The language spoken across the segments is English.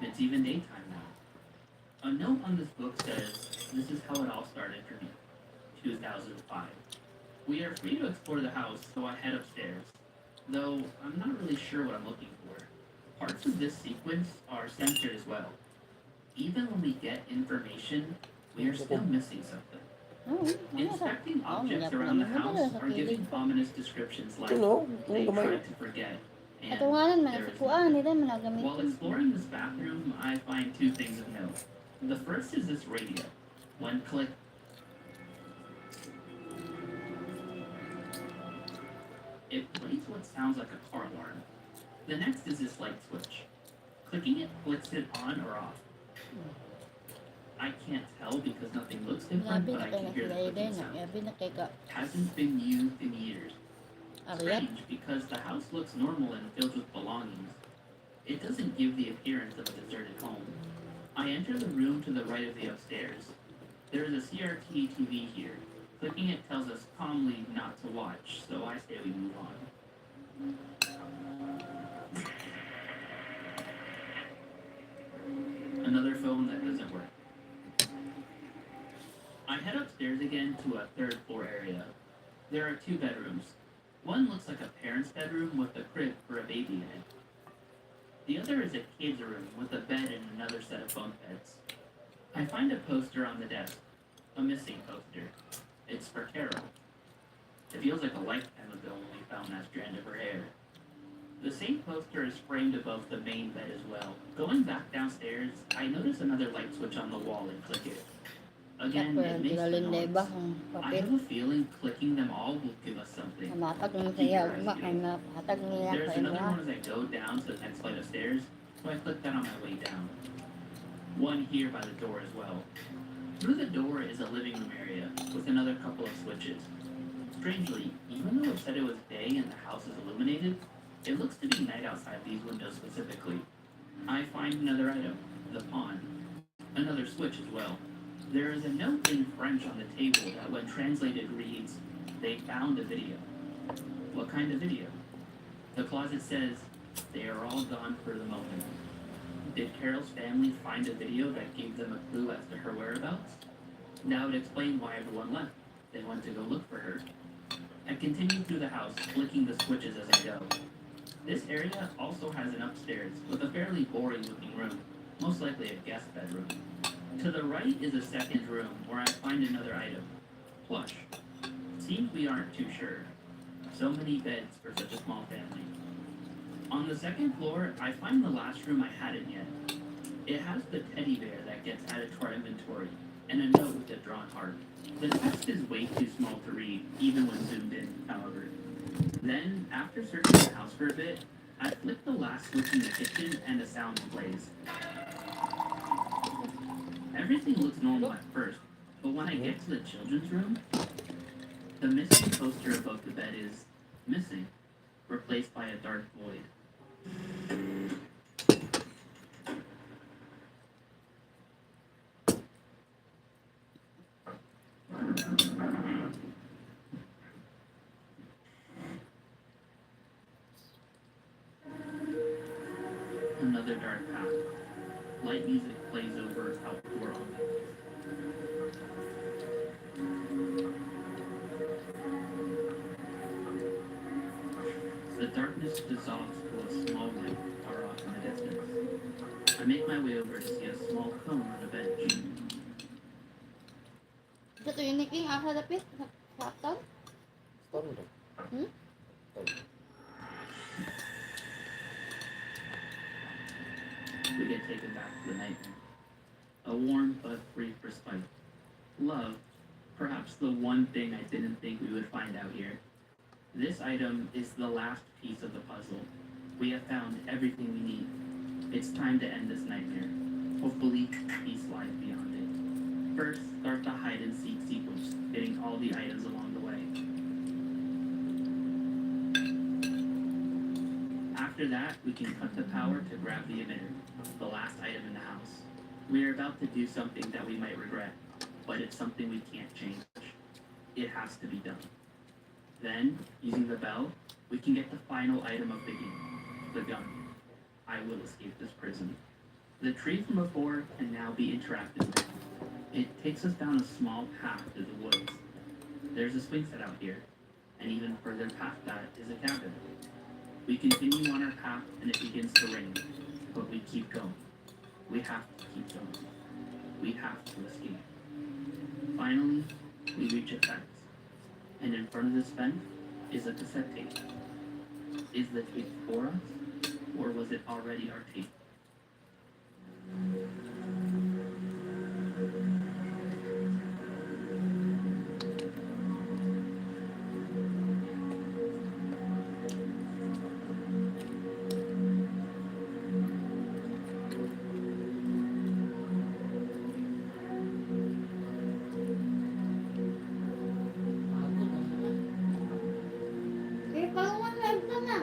It's even daytime now. A note on this book says, "This is how it all started for me, 2005. We are free to explore the house, so I head upstairs. Though I'm not really sure what I'm looking for. Parts of this sequence are censored as well. Even when we get information, we are still missing something. Oo, ano sa Inspecting objects niya around the pinamimigay house sa are kilid giving ko. ominous descriptions like, Ito no, "They yung gamay. tried to forget," and Katunganan man "there sa is kuan nothing." nila managamit While ko. exploring this bathroom, I find two things of note. The first is this radio. One click, it plays what sounds like a car alarm. The next is this light switch. Clicking it flicks it on or off. I can't tell because nothing looks different, Grabe but na I kay can na hear the sila clicking din. sound. Grabe na kay ka Hasn't been used in years. Ariat. Strange because the house looks normal and filled with belongings. It doesn't give the appearance of a deserted home. I enter the room to the right of the upstairs. There is a CRT TV here. Clicking it tells us calmly not to watch, so I say we move on. Another phone that doesn't work. I head upstairs again to a third floor area. There are two bedrooms. One looks like a parent's bedroom with a crib for a baby in it. The other is a kid's room with a bed and another set of bunk beds. I find a poster on the desk. A missing poster. It's for Carol. It feels like a lifetime ago when we found that strand of her hair. The same poster is framed above the main bed as well. Going back downstairs, I notice another light switch on the wall and click it. Again, Tapos it makes the galing na iba noise. ang I papel. have a feeling clicking them all will give us something. Namatag ng Keep saya your eyes ugma kay peeled. nahatag niya There's kay another ba. one as I go down to the next flight of stairs, so I click that on my way down. One here by the door as well. Through the door is a living room area with another couple of switches. Strangely, even though it said it was day and the house is illuminated, it looks to be night outside these windows specifically. I find another item, the pawn. Another switch as well. There is a note in French on the table that when translated reads, "They found a video." What kind of video? The closet says, "They are all gone for the moment." Did Carol's family find a video that gave them a clue as to her whereabouts? That would explain why everyone left. They went to go look for her. I continue through the house, flicking the switches as I go. This area also has an upstairs with a fairly boring looking room, most likely a guest bedroom. To the right is a second room where I find another item, plush. Seems we aren't too sure. So many beds for such a small family. On the second floor, I find the last room I hadn't yet. It has the teddy bear that gets added to our inventory, and a note with a drawn heart. The text is way too small to read, even when zoomed in, however. Then, after searching the house for a bit, I flick the last switch in the kitchen and the sound plays. Everything looks normal at first, but when I get to the children's room, the missing poster above the bed is missing, replaced by a dark void. Another dark path. Light music plays over outdoor only. The darkness dissolves to a small light far off in the distance. I make my way over to see a small cone on a bench. Sa to yung niking asa dapit sa laptop. Storm daw. Hmm? We get taken back to the nightmare. A warm but brief respite. Love, perhaps the one thing I didn't think we would find out here. This item is the last piece of the puzzle. We have found everything we need. It's time to end this nightmare. Hopefully, peace lies beyond it. First, start the hide and seek sequence, getting all the items along the way. After that, we can cut the power to grab the emitter, the last item in the house. We are about to do something that we might regret, but it's something we can't change. It has to be done. Then, using the bell, we can get the final item of the game, the gun. I will escape this prison. The tree from before can now be interacted with. It takes us down a small path through the woods. There's a swing set out here, and even further past that is a cabin. We continue on our path and it begins to rain, but we keep going. We have to keep going. We have to escape. Finally, we reach a fence, and in front of this fence is a cassette tape. Is the tape for us, or was it already our tape? Eh, pagawa na ito na.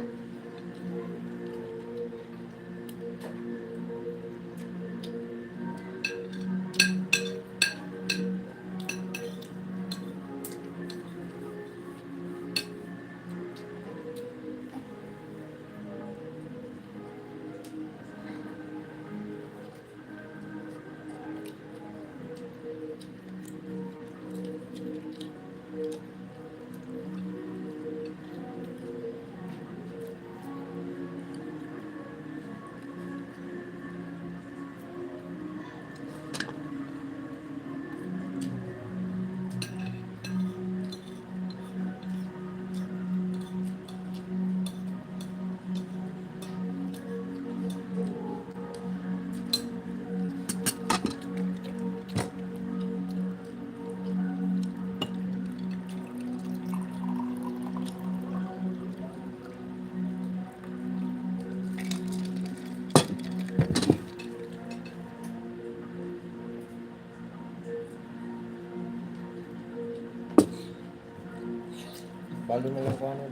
Balo na lang kung ano.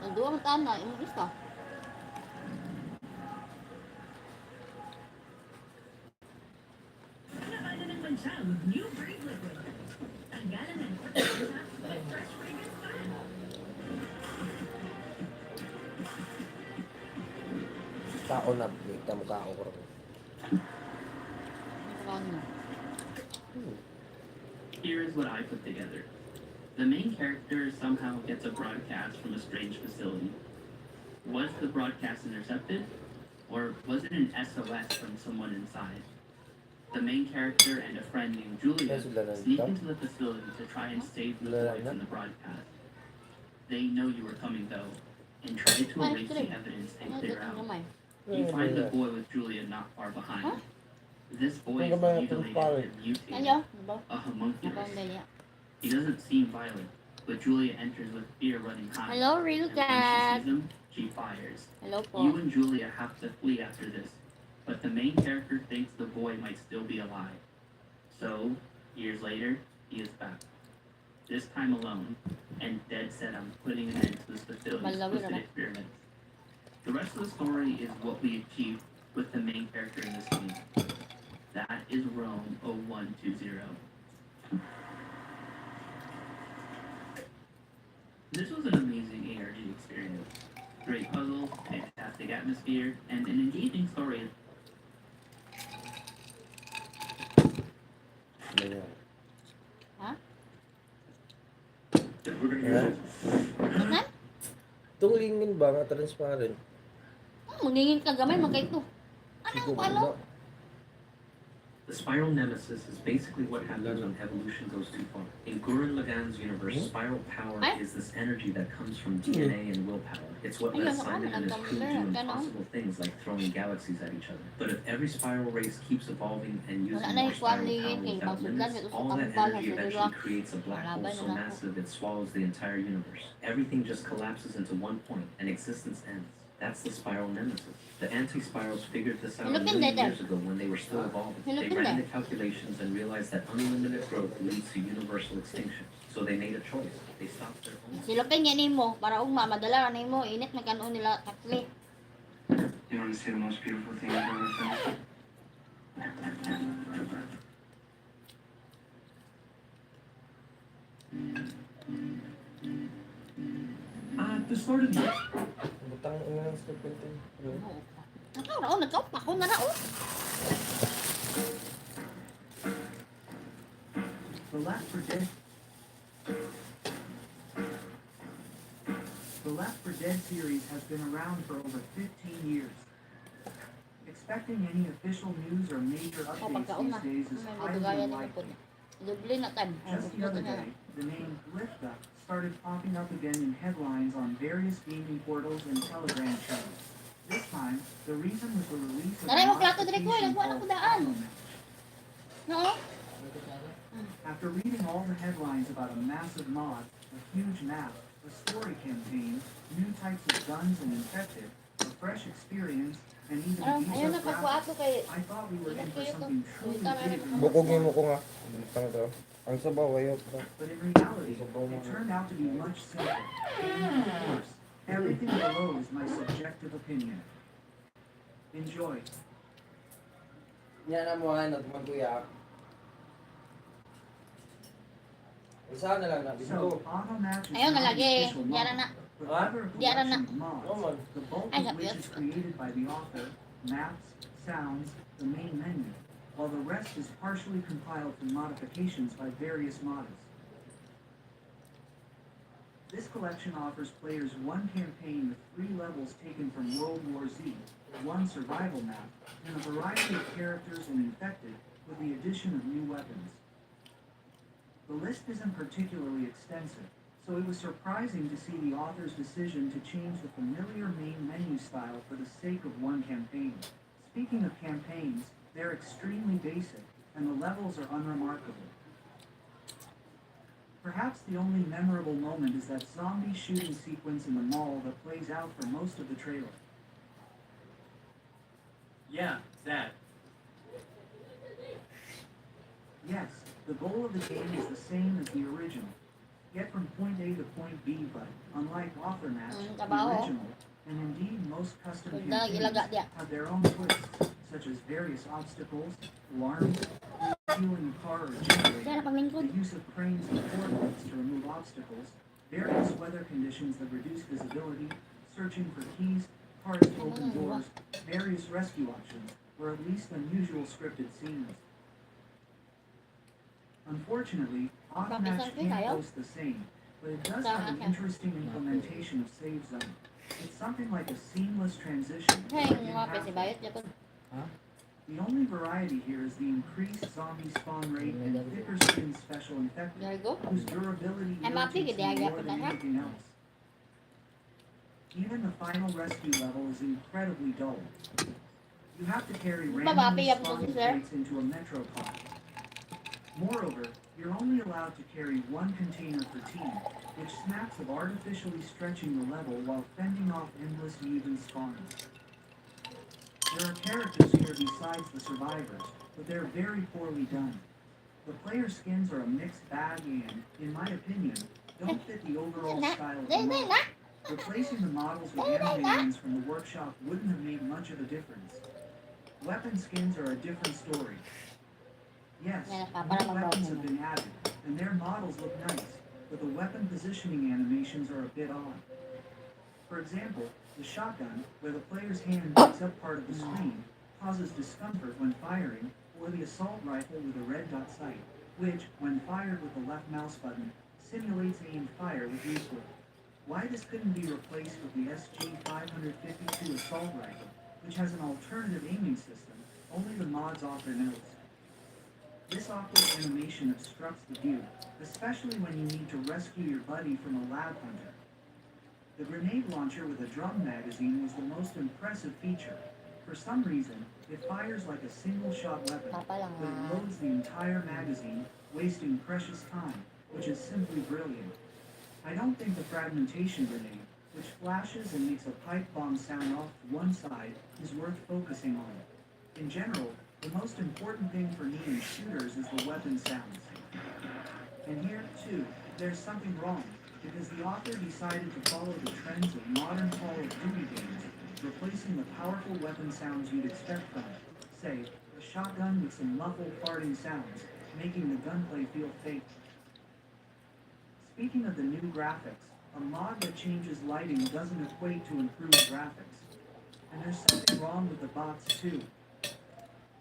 Ang duwang tana, yung isa. Ano naman siya with new Brave Liquid. Tanggalan ng kortesa with fresh fragrance pa. Tao na, may kamukha ko rin. Ano? Here is what I put together. The main character somehow gets a broadcast from a strange facility. Was the broadcast intercepted? Or was it an SOS from someone inside? The main character and a friend named Julia sneak into the facility to try and save the boy from the broadcast. They know you were coming though, and try to erase the evidence and Ano clear dito out. naman? You find the boy with Julia not far behind. Huh? This boy is Ano ba yung mutilated pare? and mutated, Ano? Diba? a homunculus. Abang niya. He doesn't seem violent, but Julia enters with fear running high. Hello, real And when she cat. sees him, she fires. Hello po. You and Julia have to flee after this, but the main character thinks the boy might still be alive. So, years later, he is back. This time alone, and dead set on putting an end to this facility's Malawi twisted naman. experiments. The rest of the story is what we achieved with the main character in this game. That is Rome 0120. This was an amazing ARG experience. Great puzzles, fantastic atmosphere, and an engaging story. Ano yan? We're gonna Yeah. Ano? Itong lingin ba nga transparent? Maningin ka gamay, magkay ito. Ano Siguro pala? na. The spiral nemesis is basically what happens when evolution goes too far. In Gurren Lagann's universe, spiral power is this energy that comes from DNA and willpower. It's what lets Simon and his crew do impossible things like throwing galaxies at each other. But if every spiral race keeps evolving and using Wala na more yung kwan spiral ni power King. without Pagsudan, limits, ito sa all that kampal, energy sa eventually dula. creates a black hole Laban so na ako. massive it swallows the entire universe. Everything just collapses into one point and existence ends. That's the spiral nemesis. The anti-spirals figured this out a Look in million there. years ago when they were still evolving. Look They in ran there. the calculations and realized that unlimited growth leads to universal extinction. So they made a choice. They stopped their own. Silupin niya nimo para ugma madala ra nimo init na kanon nila katli. You want to see the most beautiful thing I've ever found? At the start of the Butang ina ng stupid thing. Ano? Oo. Ano, nagkaupa ko na oh. The Left 4 Dead The Left 4 Dead series has been around for over 15 years. Expecting any official news or major updates Pagkaon na. these days is May highly dugayan ni unlikely. Pupod. Doble na time. Just the other day, the name Lifta started popping up again in headlines on various gaming portals and Telegram channels. This time, the reason was the release of Naray a mo plato dire ko, modification nagwa na called ko daan. Final Match. No? After reading all the headlines about a massive mod, a huge map, a story campaign, new types of guns and infected, a fresh experience, and even Ayun detailed na pagkuha graphics, ato kay I thought we were in for Ilagay ko. something truly Tama rin big ako. and Bukogin mo fun. ko nga. Tang to. Ang sabaw ayok to. But in reality, it turned out to be much simpler. And of course, everything below is my subjective opinion. Enjoy. Yan ang mga ano, magkuya. Isa na lang na. So, Dito. Auto Match is Ayun not an nalagi. official Yara mod, na. but rather a Yara na. collection of mods, Naman. the bulk Ay, of which kapit. is created by the author, maps, sounds, the main menu, while the rest is partially compiled from modifications by various modders. This collection offers players one campaign with 3 levels taken from World War Z, one survival map, and a variety of characters and infected with the addition of new weapons. The list isn't particularly extensive, so it was surprising to see the author's decision to change the familiar main menu style for the sake of one campaign. Speaking of campaigns, they're extremely basic, and the levels are unremarkable. Perhaps the only memorable moment is that zombie shooting sequence in the mall that plays out for most of the trailer. Yeah, that. Yes, the goal of the game is the same as the original. Get from point A to point B, but unlike Author Match, the Trabaho. original, and indeed most custom Pagda, campaigns, ilaga diya. have their own twists, such as various obstacles, alarms, fueling a car or Kaya generator, na paglingkod. the use of cranes and forklifts to remove obstacles, various weather conditions that reduce visibility, searching for keys, parts to open doors, various rescue options, or at least unusual scripted scenes. Unfortunately, Automatch can't boast the same, but it does have an interesting implementation of Save Zone. It's something like a seamless transition. Hey, in mga pesi half- bayot yapon. The only variety here is the increased zombie spawn rate and thicker skin special infected, There you go. whose durability Ay, mapi, irritates gid, me agya more po than na, ha? anything else. Even the final rescue level is incredibly dull. You have to carry Mapi, randomly yapon spawning sir. crates into a metro pod. Moreover, you're only allowed to carry one container per team, which smacks of artificially stretching the level while fending off endless mutant spawns. There are characters here besides the survivors, but they're very poorly done. The player skins are a mixed bag and, in my opinion, don't fit the overall style of the Dahil mod. na. Replacing the models with animations from the workshop wouldn't have made much of a difference. Weapon skins are a different story. Yes, Yan, new para weapons mabaw have been added, and their models look nice, but the weapon positioning animations are a bit odd. For example, the shotgun, where the player's hand makes up part of the screen, causes discomfort when firing, or the assault rifle with a red dot sight, which, when fired with the left mouse button, simulates aimed fire with recoil. Why this couldn't be replaced with the SG-552 assault rifle, which has an alternative aiming system, only the mod's author knows. This awkward animation obstructs the view, especially when you need to rescue your buddy from a lab hunter. The grenade launcher with a drum magazine was the most impressive feature. For some reason, it fires like a single-shot weapon, Papa lang but it ah. loads the entire magazine, wasting precious time, which is simply brilliant. I don't think the fragmentation grenade, which flashes and makes a pipe bomb sound off to one side, is worth focusing on. In general, the most important thing for me in shooters is the weapon sounds. And here, too, there's something wrong, because the author decided to follow the trends of modern Call of Duty games, replacing the powerful weapon sounds you'd expect from it, say, a shotgun with some muffled farting sounds, making the gunplay feel fake. Speaking of the new graphics, a mod that changes lighting doesn't equate to improved graphics. And there's something wrong with the bots too.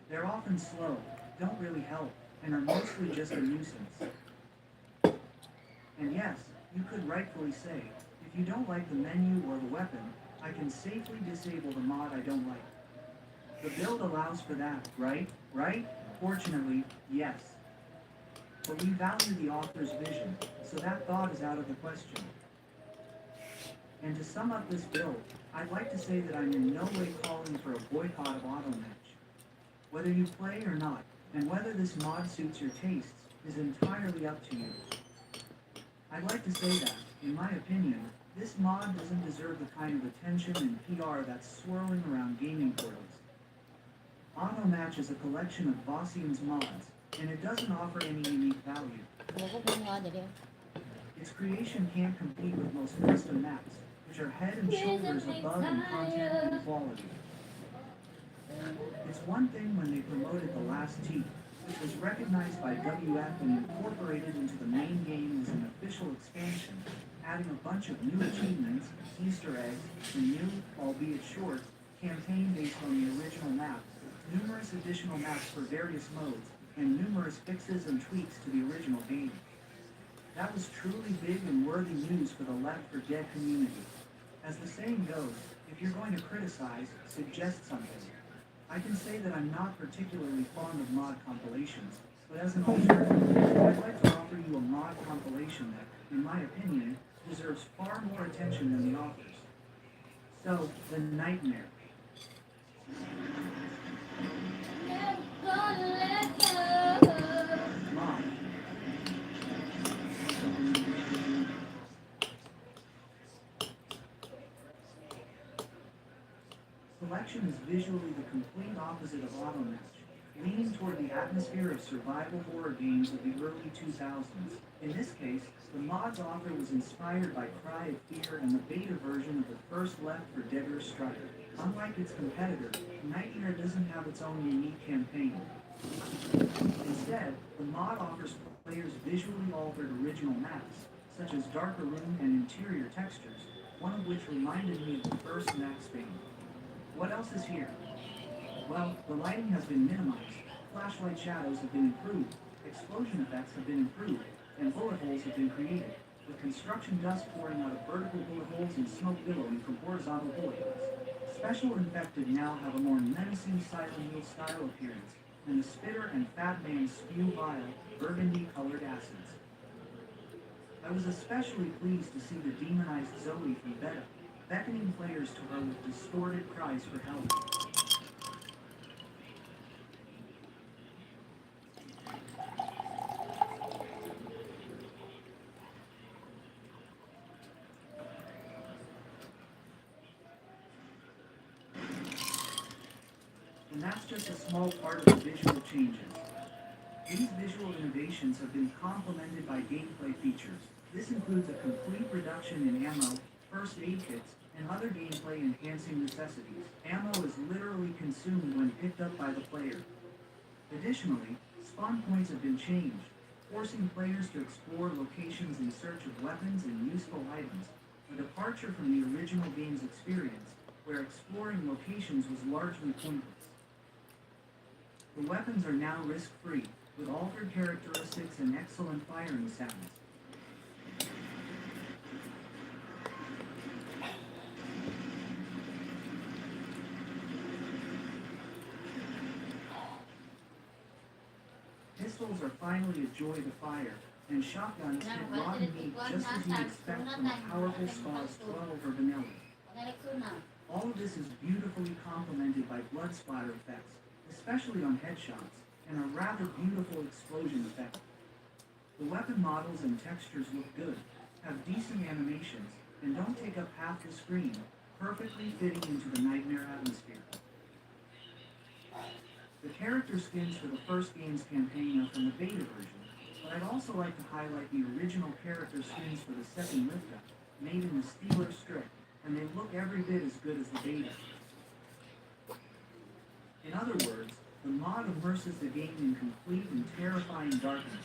They're often slow, don't really help, and are mostly just a nuisance. And yes, you could rightfully say, if you don't like the menu or the weapon, I can safely disable the mod I don't like. The build allows for that, right? Right? Fortunately, yes. But we value the author's vision, so that thought is out of the question. And to sum up this build, I'd like to say that I'm in no way calling for a boycott of AutoMatch. Whether you play or not, and whether this mod suits your tastes, is entirely up to you. I'd like to say that, in my opinion, this mod doesn't deserve the kind of attention and PR that's swirling around gaming portals. AutoMatch is a collection of Vossian's mods, and it doesn't offer any unique value. Buko ko nga dali. Its creation can't compete with most custom maps, which are head and shoulders above in content and quality. It's one thing when they promoted The Last T, which was recognized by WF and incorporated into the main game as an official expansion, adding a bunch of new achievements, Easter eggs, and new, albeit short, campaign based on the original map, numerous additional maps for various modes, and numerous fixes and tweaks to the original game. That was truly big and worthy news for the Left 4 Dead community. As the saying goes, if you're going to criticize, suggest something. I can say that I'm not particularly fond of mod compilations, but as an alternative, I'd like to offer you a mod compilation that, in my opinion, deserves far more attention than the authors. So, The Nightmare. Mod. Selection is visually the complete opposite of AutoMatch, leaning toward the atmosphere of survival horror games of the early 2000s. In this case, the mod's author was inspired by Cry of Fear and the beta version of the first Left 4 Dead Strike. Unlike its competitor, Nightmare doesn't have its own unique campaign. Instead, the mod offers players visually altered original maps, such as darker room and interior textures, one of which reminded me of the first Max Payne. What else is here? Well, the lighting has been minimized, flashlight shadows have been improved, explosion effects have been improved, and bullet holes have been created, with construction dust pouring out of vertical bullet holes and smoke billowing from horizontal bullet holes. Special infected now have a more menacing Silent Hill style appearance, and the spitter and fat man spew vile, burgundy-colored acids. I was especially pleased to see the demonized Zoe from Beta, beckoning players to her with distorted cries for help. And that's just a small part of the visual changes. These visual innovations have been complemented by gameplay features. This includes a complete reduction in ammo, first aid kits, and other gameplay enhancing necessities. Ammo is literally consumed when picked up by the player. Additionally, spawn points have been changed, forcing players to explore locations in search of weapons and useful items, a departure from the original game's experience, where exploring locations was largely pointless. The weapons are now risk-free, with altered characteristics and excellent firing sounds. Pistols are finally a joy to fire, and shotguns hit rotten meat just as you'd expect from a powerful Paws 12 or vanilla. All of this is beautifully complemented by blood splatter effects, especially on headshots, and a rather beautiful explosion effect. The weapon models and textures look good, have decent animations, and don't take up half the screen, perfectly fitting into the Nightmare atmosphere. The character skins for the first game's campaign are from the beta version, but I'd also like to highlight the original character skins for the second lift-up, made in the Steeler strip, and they look every bit as good as the beta. In other words, the mod immerses the game in complete and terrifying darkness,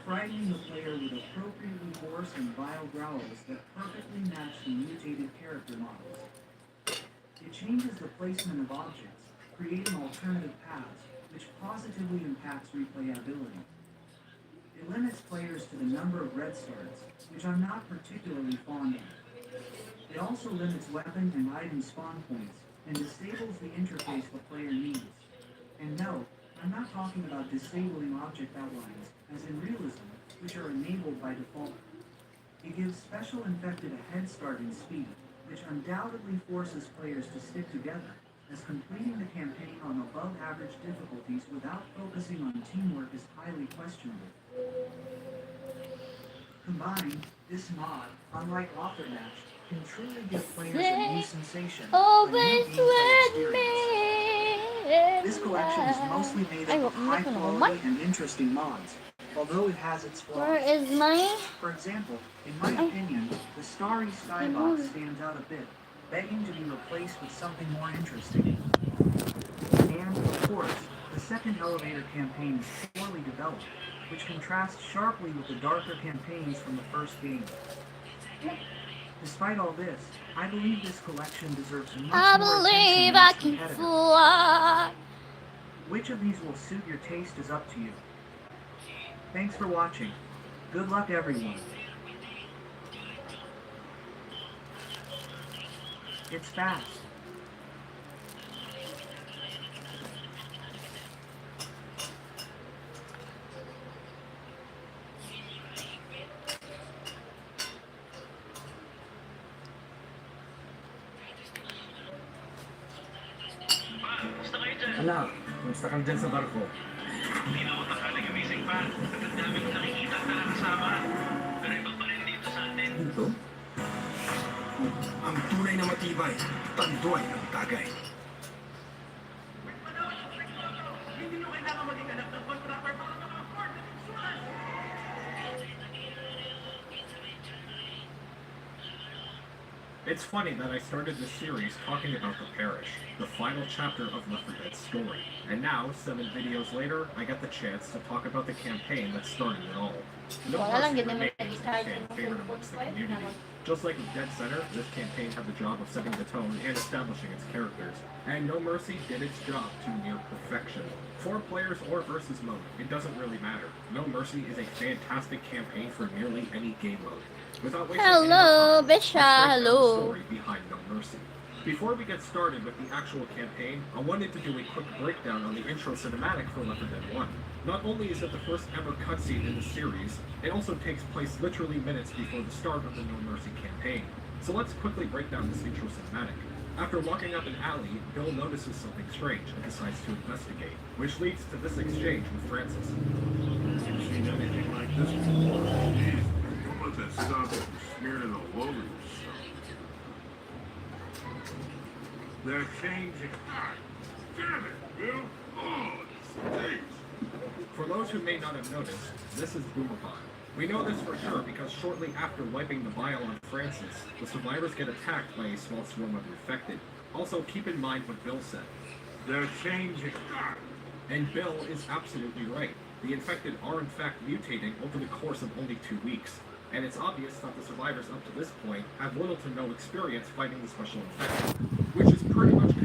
frightening the player with appropriately hoarse and vile growls that perfectly match the mutated character models. It changes the placement of objects, creating alternative paths, which positively impacts replayability. It limits players to the number of red stars, which I'm not particularly fond of. It also limits weapon and item spawn points, and disables the interface the player needs. And no, I'm not talking about disabling object outlines, as in realism, which are enabled by default. It gives special infected a head start in speed, which undoubtedly forces players to stick together, as completing the campaign on above average difficulties without focusing on teamwork is highly questionable. Combined, this mod, unlike Author Match, can truly give players a new sensation, a new Always gameplay with me. experience. This collection is mostly made Ay, up of high quality and interesting mods, although it has its Where flaws. is my... For example, in my opinion, the starry skybox stands out a bit, begging to be replaced with something more interesting. And, of course, the second elevator campaign is poorly developed, which contrasts sharply with the darker campaigns from the first game. Despite all this, I believe this collection deserves much I more believe attention I than its can competitors. fly. Which of these will suit your taste is up to you. Thanks for watching. Good luck, everyone. It's fast. Anak, kumusta ka dyan sa barko? Hindi na ako takaling amazing pa. At ang dami ko nakikita na kasama. Pero iba pa rin dito sa atin. Dito? Ang tunay na matibay, tanduay ng tagay. Hindi nyo kailangan maging anak ng contractor para maka-afford ng insurance. It's funny that I started this series talking about the parish, the final chapter of Left 4 Dead's story, and now, 7 videos later, I get the chance to talk about the campaign that started it all. No Wala lang, Mercy ganun remains yung a start fan yung favorite amongst the community. Just like with Dead Center, this campaign had the job of setting the tone and establishing its characters, and No Mercy did its job to near perfection. 4 players or versus mode, it doesn't really matter. No Mercy is a fantastic campaign for nearly any game mode. Without wasting any Hello, more time, let's break Bisha, down the hello. story behind No Mercy. Before we get started with the actual campaign, I wanted to do a quick breakdown on the intro cinematic for Left 4 Dead 1. Not only is it the first ever cutscene in the series, it also takes place literally minutes before the start of the No Mercy campaign. So let's quickly break down this intro cinematic. After walking up an alley, Bill notices something strange and decides to investigate, which leads to this exchange with Francis. Haven't seen anything like this before. Geez, don't let that stuff smearing all over yourself. They're changing. God damn it, Bill! Oh, this stinks. For those who may not have noticed, this is Boomerpod. We know this for sure because shortly after wiping the bile on Francis, the survivors get attacked by a small swarm of infected. Also, keep in mind what Bill said. They're changing. God. And Bill is absolutely right. The infected are in fact mutating over the course of only 2 weeks. And it's obvious that the survivors up to this point have little to no experience fighting the special infection, which is pretty much